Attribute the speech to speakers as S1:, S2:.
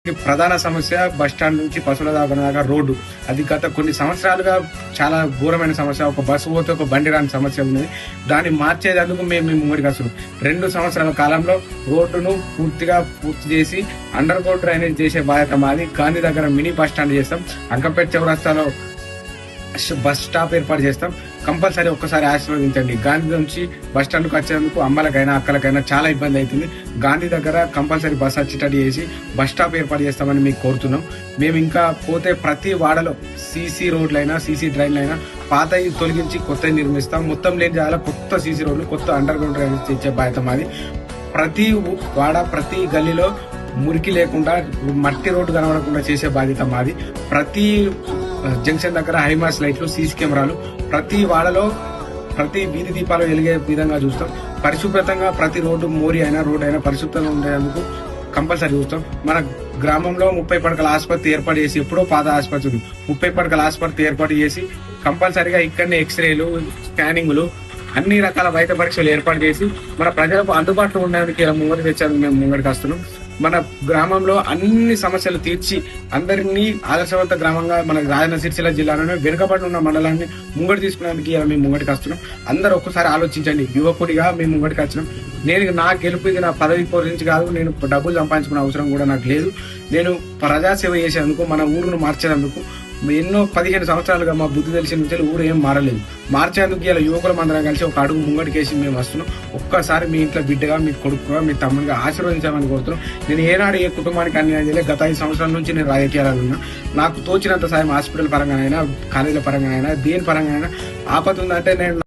S1: ప్రధాన సమస్య బస్టాండ్ నుంచి పశువుల దాకా రోడ్డు. అది గత కొన్ని సంవత్సరాలుగా చాలా ఘోరమైన సమస్య. ఒక బస్సు పోతే ఒక బండి రాని సమస్య ఉన్నది. దాన్ని మార్చేందుకు మేము ముంగడికి వస్తున్నాం. 2 సంవత్సరాల కాలంలో రోడ్డును పూర్తి చేసి అండర్ గ్రౌండ్ డ్రైనేజ్ చేసే బాధ్యత మాది. గాంధీ దగ్గర మినీ బస్ స్టాండ్ చేస్తాం. అంకంపేట చౌరస్తాలో బస్ స్టాప్ ఏర్పాటు చేస్తాం. కంపల్సరీ ఒక్కసారి ఆశీర్వదించండి. గాంధీ నుంచి బస్ స్టాండ్కి వచ్చేందుకు అమ్మలకైనా అక్కలకైనా చాలా ఇబ్బంది అవుతుంది. గాంధీ దగ్గర కంపల్సరీ బస్ వచ్చేటట్టు చేసి బస్ స్టాప్ ఏర్పాటు చేస్తామని మీకు కోరుతున్నాం. మేము ఇంకా పోతే ప్రతి వాడలో సీసీ రోడ్లైనా సీసీ డ్రైన్లైనా పాతవి తొలగించి కొత్తవి నిర్మిస్తాం. మొత్తం లేని చాలా కొత్త సీసీ రోడ్లు, కొత్త అండర్ గ్రౌండ్ డ్రైనేజ్ ఇచ్చే బాధ్యత మాది. ప్రతి వాడ ప్రతి గల్లీలో మురికి లేకుండా మట్టి రోడ్డు కనబడకుండా చేసే బాధ్యత మాది. ప్రతి జంక్షన్ దగ్గర హైమాస్ లైట్లు, సీసీ కెమెరాలు, ప్రతి వాడలో ప్రతి వీధి దీపాలు వెలిగే విధంగా చూస్తాం. పరిశుభ్రతంగా ప్రతి రోడ్డు రోడ్ అయినా పరిశుభ్రంగా ఉండేందుకు కంపల్సరీ చూస్తాం. మన గ్రామంలో 30 పడకల ఆసుపత్రి ఏర్పాటు చేసి, ఎప్పుడో పాత ఆసుపత్రి ఉంది, 30 పడకల ఆసుపత్రి ఏర్పాటు చేసి కంపల్సరీగా ఇక్కడనే ఎక్స్రేలు, స్కానింగ్లు, అన్ని రకాల వైద్య పరీక్షలు ఏర్పాటు చేసి మన ప్రజలకు అందుబాటులో ఉండడానికి ఇలా ముంగడి తెచ్చేందుకు మేము ముంగడికి వస్తున్నాం. మన గ్రామంలో అన్ని సమస్యలు తీర్చి అందరినీ ఆదర్శవంత గ్రామంగా మన రాజన్న సిరిసిల్ల జిల్లాలోనే వెనుకబడి ఉన్న మండలాన్ని ముంగడి తీసుకునేందుకు ఇలా మేము ముంగడికి వస్తున్నాం. అందరూ ఒక్కసారి ఆలోచించండి. యువకుడిగా మేము ముంగడికి వచ్చినాం. నా గెలుపు ఇది నా పదవి గురించి కాదు. నేను డబ్బులు సంపాదించుకునే అవసరం కూడా నాకు లేదు. నేను ప్రజాసేవ చేసేందుకు, మన ఊరును మార్చేందుకు ఎన్నో 15 సంవత్సరాలుగా మా బుద్ధి తెలిసిన నుంచి ఊరు ఏం మారలేదు. మార్చేందుకు ఇలా యువకుల మందరం కలిసి ఒక అడుగు ముంగడికేసి మేము వస్తున్నాం. ఒక్కసారి మీ ఇంట్లో బిడ్డగా, మీ కొడుకుగా, మీ తమ్ముడిగా ఆశీర్వదించామని కోరుతున్నాం. నేను ఏనాడు ఏ కుటుంబానికి అన్యాయం చేయలేదు. గత 5 సంవత్సరాల నుంచి నేను రాజకీయాలు ఉన్నా. నాకు తోచినంత సాయం హాస్పిటల్ పరంగానైనా, కాలేజీల పరంగానైనా, దేని పరంగానైనా ఆపద ఉందంటే నేను